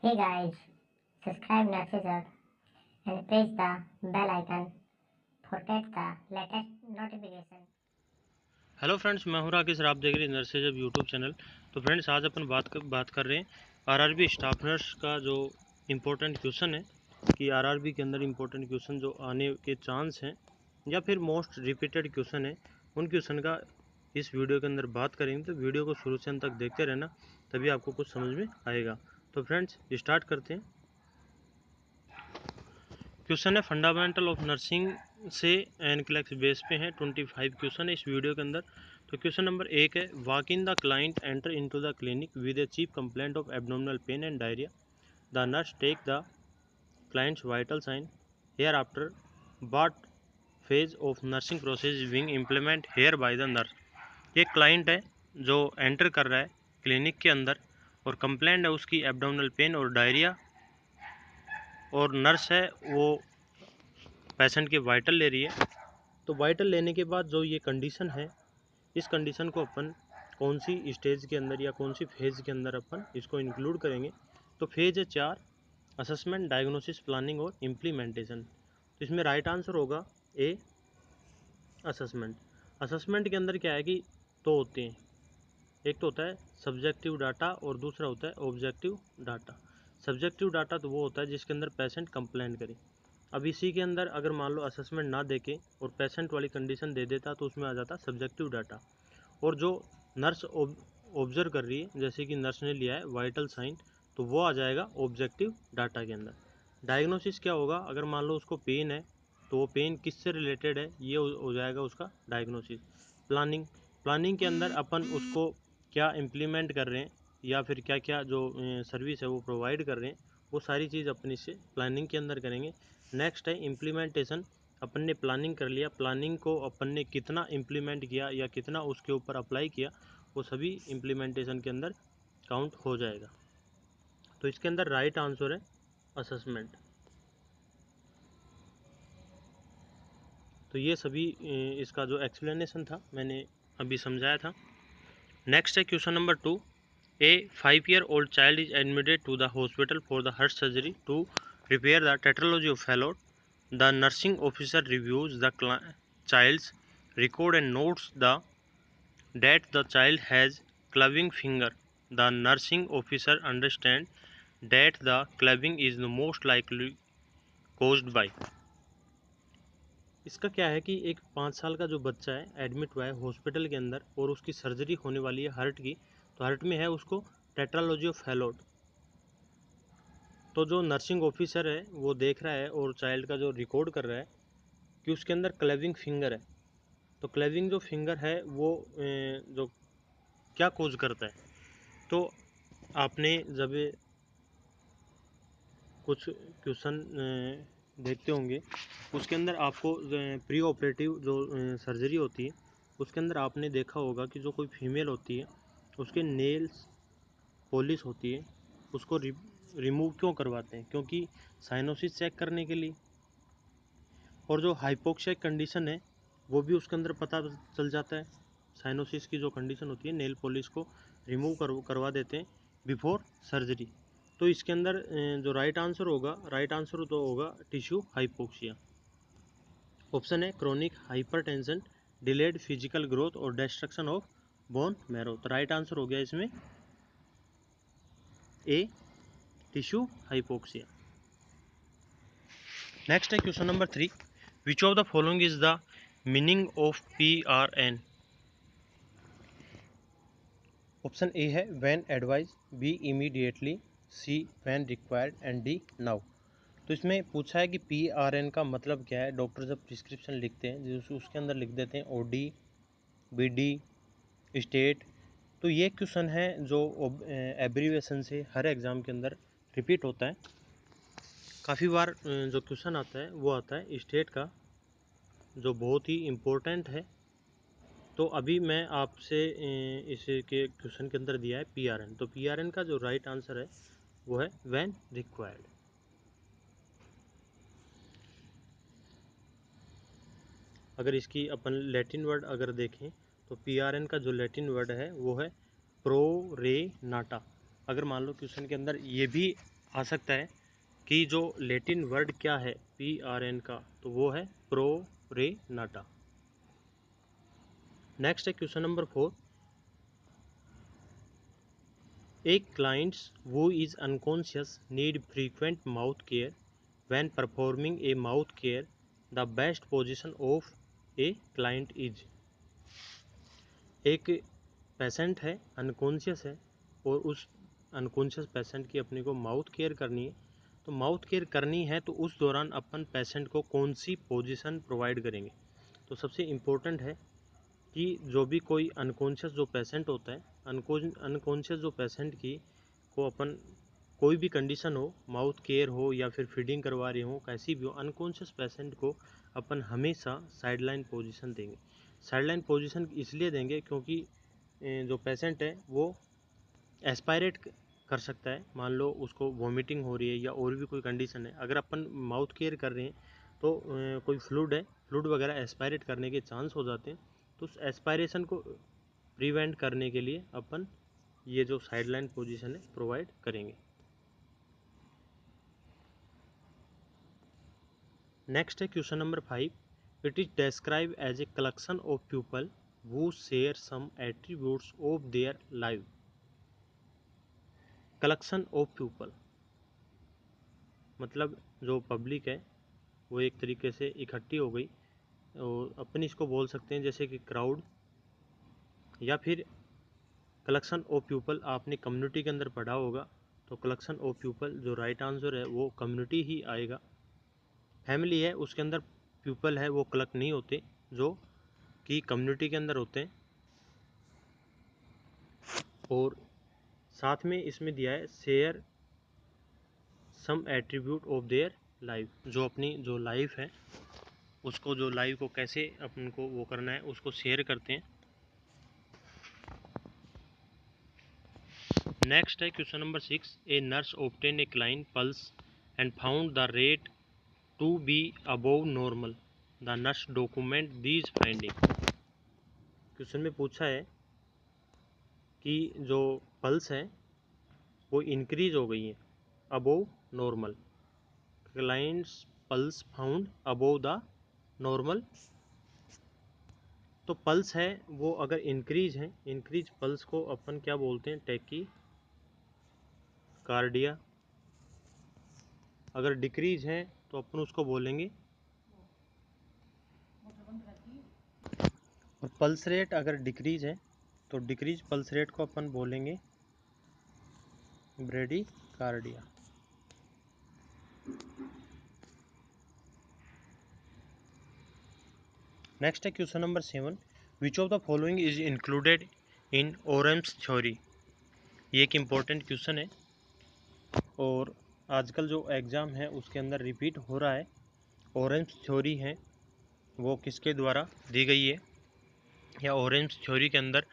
Hey guys, subscribe Narcissus and press the bell icon for get the latest notification. Hello friends, मैं हूं राकेश। आप देख रहे हैं नर्सेज अब यूट्यूब चैनल। तो फ्रेंड्स, आज अपन बात कर रहे हैं आरआरबी स्टाफ नर्स का जो इम्पोर्टेंट क्वेश्चन है कि आरआरबी के अंदर इम्पोर्टेंट क्वेश्चन जो आने के चांस हैं या फिर मोस्ट रिपीटेड क्वेश्चन है, उन क्वेश्चन का इस वीडियो के अंदर बात करेंगे। तो वीडियो को शुरू से अंत तक देखते रहना, तभी आपको कुछ समझ में आएगा। तो फ्रेंड्स, स्टार्ट करते हैं। क्वेश्चन है फंडामेंटल ऑफ नर्सिंग से एनक्लेक्स बेस पे है। 25 क्वेश्चन है इस वीडियो के अंदर। तो क्वेश्चन नंबर 1 है, walk in the client enter into the clinic with a chief complaint of abdominal pain and diarrhoea. The nurse take the client's vital sign here after what phase of nursing process is being implement here by the nurse. ये client है जो enter कर रहा है clinic के अंदर और complaint है उसकी एब्डोमिनल पेन और डायरिया, और नर्स है वो पेशेंट के वाइटल ले रही है। तो वाइटल लेने के बाद जो ये कंडीशन है, इस कंडीशन को अपन कौन सी स्टेज के अंदर या कौन सी फेज़ के अंदर अपन इसको इंक्लूड करेंगे। तो फेज़ है 4, असेसमेंट, डायग्नोसिस, प्लानिंग और इम्प्लीमेंटेशन। तो इसमें राइट आंसर होगा ए, असेसमेंट। असेसमेंट के अंदर क्या है कि दो होते हैं, एक तो होता है सब्जेक्टिव डाटा और दूसरा होता है ऑब्जेक्टिव डाटा। सब्जेक्टिव डाटा तो वो होता है जिसके अंदर पेशेंट कंप्लेन करे। अब इसी के अंदर अगर मान लो असेसमेंट ना देके और पेशेंट वाली कंडीशन दे देता तो उसमें आ जाता सब्जेक्टिव डाटा। और जो नर्स ऑब्जर्व कर रही है, जैसे कि नर्स ने लिया है वाइटल साइन, तो वो आ जाएगा ऑब्जेक्टिव डाटा के अंदर। डायग्नोसिस क्या होगा, अगर मान लो उसको पेन है तो वो पेन किससे रिलेटेड है, ये हो जाएगा उसका डायग्नोसिस। प्लानिंग, प्लानिंग के अंदर अपन उसको क्या इम्प्लीमेंट कर रहे हैं या फिर क्या क्या जो सर्विस है वो प्रोवाइड कर रहे हैं, वो सारी चीज़ अपन इससे प्लानिंग के अंदर करेंगे। नेक्स्ट है इम्प्लीमेंटेशन। अपन ने प्लानिंग कर लिया, प्लानिंग को अपन ने कितना इम्प्लीमेंट किया या कितना उसके ऊपर अप्लाई किया, वो सभी इम्प्लीमेंटेशन के अंदर काउंट हो जाएगा। तो इसके अंदर राइट आंसर है असेसमेंट। तो ये सभी इसका जो एक्सप्लेनेशन था मैंने अभी समझाया था। नेक्स्ट है question number 2। A 5-year-old child is admitted to the hospital for the heart surgery to repair the tetralogy of Fallot. The nursing officer reviews the child's record and notes that the child has clubbing finger. The nursing officer understands that the clubbing is the most likely caused by। इसका क्या है कि एक 5 साल का जो बच्चा है एडमिट हुआ है हॉस्पिटल के अंदर और उसकी सर्जरी होने वाली है हार्ट की। तो हार्ट में है उसको टेट्रालॉजी ऑफ फैलोट। तो जो नर्सिंग ऑफिसर है वो देख रहा है और चाइल्ड का जो रिकॉर्ड कर रहा है कि उसके अंदर क्लेविंग फिंगर है। तो क्लेविंग जो फिंगर है वो जो क्या कोज करता है। तो आपने जब कुछ क्वेश्चन देखते होंगे, उसके अंदर आपको प्री ऑपरेटिव जो सर्जरी होती है उसके अंदर आपने देखा होगा कि जो कोई फीमेल होती है उसके नेल्स पॉलिश होती है, उसको रिमूव क्यों करवाते हैं, क्योंकि साइनोसिस चेक करने के लिए। और जो हाइपोक्सिया कंडीशन है वो भी उसके अंदर पता चल जाता है। साइनोसिस की जो कंडीशन होती है, नेल पॉलिश को रिमूव करवा देते हैं बिफोर सर्जरी। तो इसके अंदर जो राइट आंसर होगा, राइट आंसर तो होगा टिश्यू हाइपोक्सिया। ऑप्शन है chronic hypertension, delayed physical growth और डिस्ट्रक्शन ऑफ बोन मैरो। तो राइट आंसर हो गया इसमें ए, टिश्यू हाइपोक्सिया। नेक्स्ट है question number 3। Which of the following is the meaning of PRN। Option A है when advise, B immediately, C when required and D now. तो इसमें पूछा है कि PRN का मतलब क्या है। डॉक्टर जब प्रिस्क्रिप्शन लिखते हैं जो उसके अंदर लिख देते हैं OD, BD, स्टेट। तो ये क्वेश्चन है जो एब्रीवेशन से हर एग्ज़ाम के अंदर रिपीट होता है। काफ़ी बार जो क्वेश्चन आता है वो आता है स्टेट का, जो बहुत ही इम्पोर्टेंट है। तो अभी मैं आपसे इसके क्वेश्चन के अंदर दिया है PRN। तो PRN का जो राइट आंसर है वो है व्हेन रिक्वायर्ड। अगर इसकी अपन लैटिन वर्ड अगर देखें तो PRN का जो लैटिन वर्ड है वो है प्रो रे नाटा। अगर मान लो क्वेश्चन के अंदर ये भी आ सकता है कि जो लैटिन वर्ड क्या है PRN का, तो वो है प्रोरेनाटा। नेक्स्ट है question number 4, A clients who is unconscious need frequent mouth care. When performing a mouth care, the best position of a client is। एक पेशेंट है, अनकॉन्शियस है, और उस अनकॉन्शियस पेशेंट की अपने को माउथ केयर करनी है। तो माउथ केयर करनी है तो उस दौरान अपन पेशेंट को कौन सी पोजीशन प्रोवाइड करेंगे। तो सबसे इम्पोर्टेंट है कि जो भी कोई अनकॉन्शियस जो पेशेंट होता है, अनकॉन्शियस जो पेशेंट की को अपन कोई भी कंडीशन हो, माउथ केयर हो या फिर फीडिंग करवा रहे हो, कैसी भी हो, अनकॉन्शियस पेशेंट को अपन हमेशा साइडलाइन पोजीशन देंगे। साइडलाइन पोजीशन इसलिए देंगे क्योंकि जो पेशेंट है वो एस्पायरेट कर सकता है। मान लो उसको वॉमिटिंग हो रही है या और भी कोई कंडीशन है, अगर अपन माउथ केयर कर रहे हैं तो कोई फ्लूड है, फ्लूड वगैरह एस्पायरेट करने के चांस हो जाते हैं। तो उस एस्पायरेशन को प्रिवेंट करने के लिए अपन ये जो साइडलाइन पोजीशन है प्रोवाइड करेंगे। नेक्स्ट है question number 5, it is describe as a collection of people who share some attributes of their life। Collection of people मतलब जो पब्लिक है वो एक तरीके से इकट्ठी हो गई, और अपन इसको बोल सकते हैं जैसे कि क्राउड, या फिर कलेक्शन ऑफ पीपल आपने कम्युनिटी के अंदर पढ़ा होगा, तो कलेक्शन ऑफ पीपल जो राइट आंसर है वो कम्युनिटी ही आएगा। फैमिली है उसके अंदर पीपल है वो कलेक्ट नहीं होते, जो कि कम्युनिटी के अंदर होते हैं। और साथ में इसमें दिया है share some attribute of their life, जो अपनी जो लाइफ है उसको, जो लाइफ को कैसे अपन को वो करना है उसको शेयर करते हैं। नेक्स्ट है question number 6, a nurse obtain a client pulse and found the rate to be above normal, the nurse document these finding. Question में पूछा है कि जो पल्स है वो इंक्रीज हो गई है above normal, clients pulse found above the normal. तो पल्स है वो अगर इंक्रीज है, इंक्रीज पल्स को अपन क्या बोलते हैं, टैकी कार्डिया। अगर डिक्रीज है तो अपन उसको बोलेंगे, और पल्स रेट अगर डिक्रीज है तो डिक्रीज पल्स रेट को अपन बोलेंगे ब्रेडी कार्डिया। नेक्स्ट है question number 7, which of the following is included in Orem's theory. ये एक इम्पोर्टेंट क्वेश्चन है और आजकल जो एग्ज़ाम है उसके अंदर रिपीट हो रहा है। ओरम्स थ्योरी है वो किसके द्वारा दी गई है, या ओरम्स थ्योरी के अंदर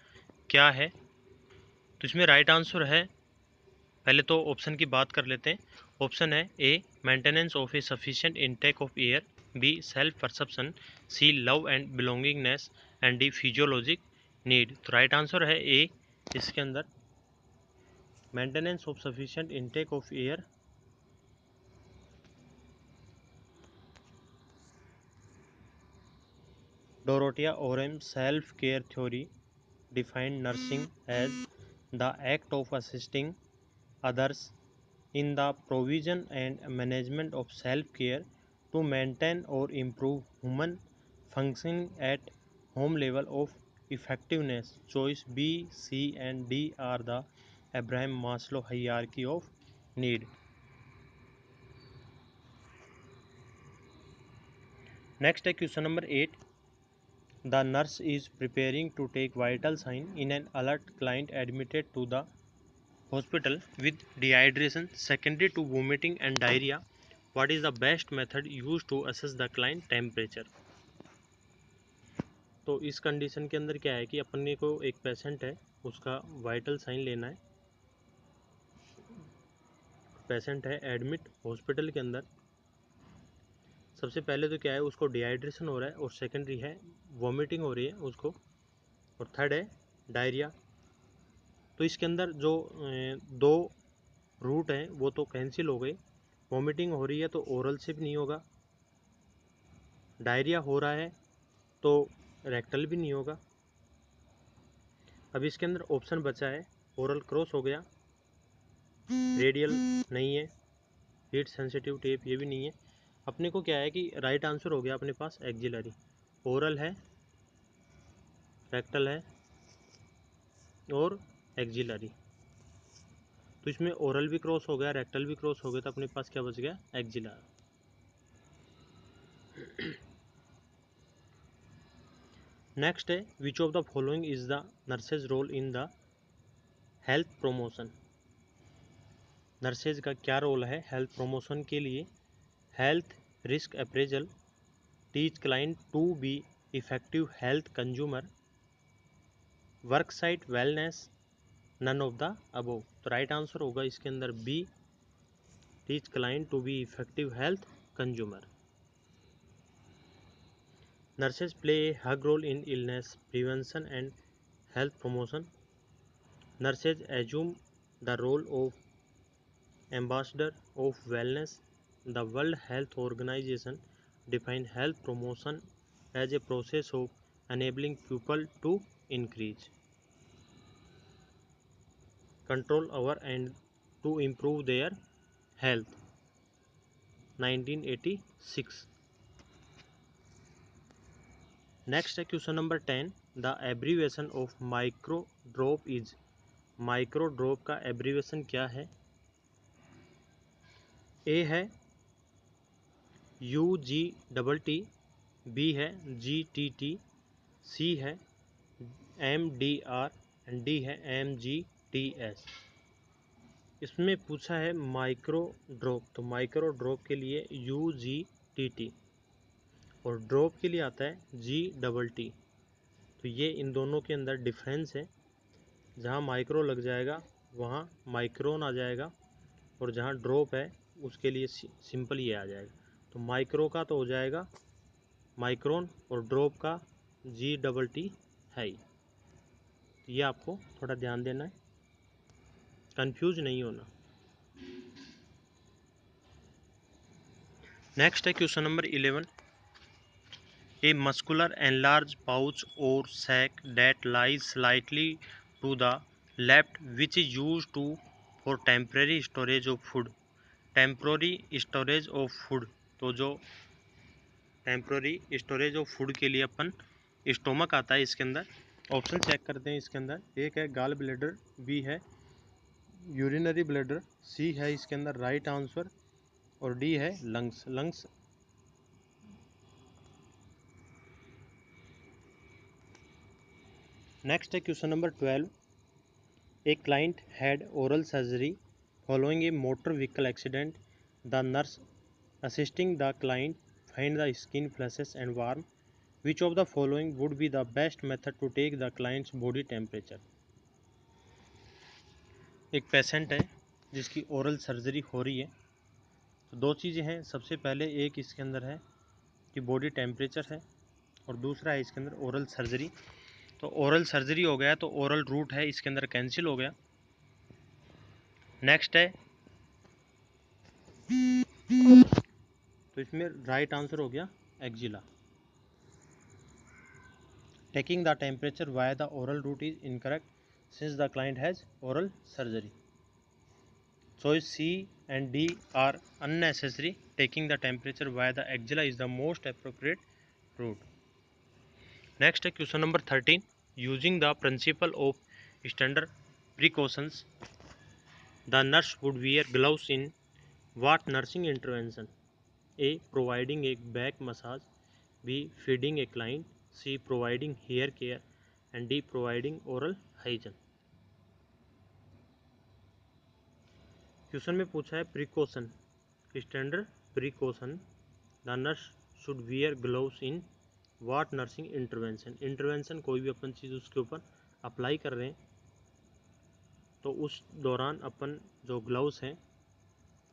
क्या है। तो इसमें राइट आंसर है, पहले तो ऑप्शन की बात कर लेते हैं। ऑप्शन है A maintenance of a sufficient intake of air, B self perception, C love and belongingness, and D physiologic need. तो राइट आंसर है ए इसके अंदर, maintenance of sufficient intake of air. Dorothea Orem self care theory defined nursing as the act of assisting others in the provision and management of self-care to maintain or improve human functioning at home level of effectiveness. Choice B, C and D are the Abraham Maslow hierarchy of need. Next है question number 8. The nurse is preparing to take vital sign in an alert client admitted to the hospital with dehydration secondary to vomiting and diarrhea. What is the best method used to assess the client temperature? तो इस condition के अंदर क्या है कि अपने को एक पेशेंट है उसका वाइटल साइन लेना है। पेशेंट है एडमिट हॉस्पिटल के अंदर। सबसे पहले तो क्या है, उसको डिहाइड्रेशन हो रहा है, और सेकेंडरी है वॉमिटिंग हो रही है उसको, और थर्ड है डायरिया। तो इसके अंदर जो दो रूट हैं वो तो कैंसिल हो गए, वॉमिटिंग हो रही है तो ओरल से भी नहीं होगा, डायरिया हो रहा है तो रेक्टल भी नहीं होगा। अब इसके अंदर ऑप्शन बचा है, ओरल क्रॉस हो गया, रेडियल नहीं है, हीट सेंसिटिव टेप ये भी नहीं है। अपने को क्या है कि राइट आंसर हो गया अपने पास एक्जिलरी, ओरल है, रेक्टल है और एक्जिलरी। तो इसमें ओरल भी क्रॉस हो गया, रेक्टल भी क्रॉस हो गया, तो अपने पास क्या बच गया, एक्जिलरी। नेक्स्ट है, which of the following is the nurse's role in the health promotion. Nurses का क्या रोल है हेल्थ प्रोमोशन के लिए? Health risk appraisal, teach client to be effective health consumer, work site wellness, none of the above. तो right answer होगा इसके अंदर B, teach client to be effective health consumer. Nurses play a huge role in illness prevention and health promotion. Nurses assume the role of ambassador of wellness. The world health organisation define health promotion as a process of enabling people to increase control over and to improve their health, 1986। Next है question number 10, the abbreviation of micro drop is. Micro drop का abbreviation क्या है? ए है UGTT, B है GTT, सी है MDR and D है MGTS। इसमें पूछा है माइक्रो ड्रॉप, तो माइक्रो ड्रॉप के लिए UGTT और ड्रॉप के लिए आता है GTT। तो ये इन दोनों के अंदर डिफरेंस है, जहाँ माइक्रो लग जाएगा वहाँ माइक्रोन आ जाएगा और जहाँ ड्रॉप है उसके लिए सिंपल ये आ जाएगा। तो माइक्रो का तो हो जाएगा माइक्रोन और ड्रॉप का GTT है ही। तो ये आपको थोड़ा ध्यान देना है, कंफ्यूज नहीं होना। नेक्स्ट है question number 11, a muscular enlarged pouch or sac that lies slightly to the left which is used to for temporary storage of food। Temporary storage of food, तो जो टेम्प्रोरी स्टोरेज ऑफ फूड के लिए अपन stomach आता है इसके अंदर। Option check करते हैं इसके अंदर, एक है गाल ब्लैडर, बी है यूरिनरी ब्लैडर, सी है इसके अंदर राइट आंसर और डी है लंग्स। लंग्स नेक्स्ट है question number 12, a client had oral surgery following a motor vehicle accident. The nurse assisting the client find the skin flushes and warm. Which of the following would be the best method to take the client's body temperature. एक patient है जिसकी oral surgery हो रही है, तो दो चीज़ें हैं। सबसे पहले एक इसके अंदर है कि बॉडी टेम्परेचर है और दूसरा है इसके अंदर ओरल सर्जरी। तो ओरल सर्जरी हो गया तो ओरल रूट है इसके अंदर कैंसिल हो गया। नेक्स्ट है, तो इसमें राइट आंसर हो गया axilla. Taking the temperature via the oral route is incorrect since the client has oral surgery. Choice C and D are unnecessary. Taking the temperature via the axilla is the most appropriate route. Next है question number 13, using the principle of standard precautions the nurse would wear gloves in what nursing intervention? A. Providing a back massage, B. Feeding a client, C. Providing hair care and D. Providing oral hygiene। Question में पूछा है precaution, standard precaution the nurse should wear gloves in what nursing intervention. Intervention कोई भी अपन चीज़ उसके ऊपर apply कर रहे हैं तो उस दौरान अपन जो ग्लव्स हैं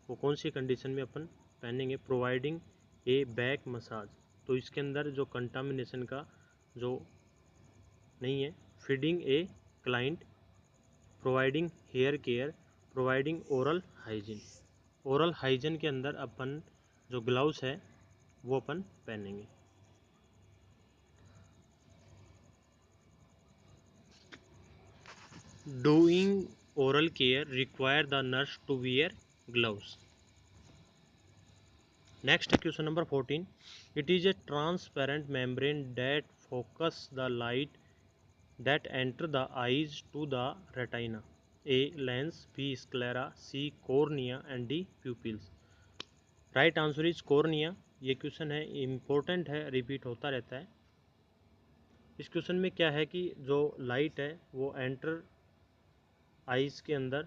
वो कौन सी कंडीशन में अपन पहनेंगे। प्रोवाइडिंग ए बैक मसाज, तो इसके अंदर जो कंटामिनेशन का जो नहीं है। Feeding a client, providing hair care, providing oral hygiene. Oral hygiene के अंदर अपन जो ग्लव्स है वो अपन पहनेंगे। Doing oral care require the nurse to wear gloves. Next question number 14। It is a transparent membrane that focus the light that enter the eyes to the retina. A. Lens, B. Sclera, C. Cornea and D. Pupils. Right answer is cornea. ये question है, important है, repeat होता रहता है। इस question में क्या है कि जो लाइट है वो एंटर आइज के अंदर,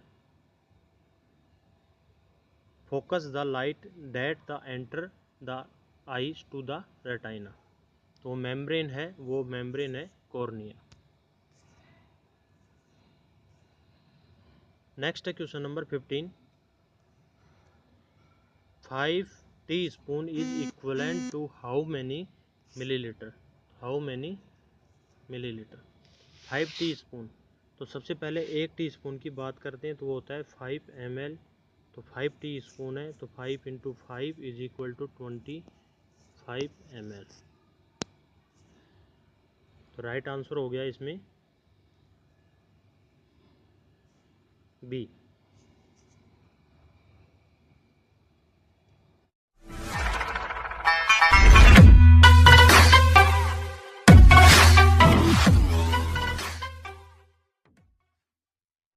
focus the light that the enter the eyes to the retina, तो मेम्ब्रेन है, वो मेम्ब्रेन है कॉर्निया। नेक्स्ट है question number 15। 5 teaspoon is equivalent to how many millilitre. How many millilitre. 5 teaspoon, तो सबसे पहले 1 टीस्पून की बात करते हैं तो वो होता है 5 ml। तो 5 टीस्पून है तो 5 into 5 is equal to 25 ml। तो राइट आंसर हो गया इसमें बी।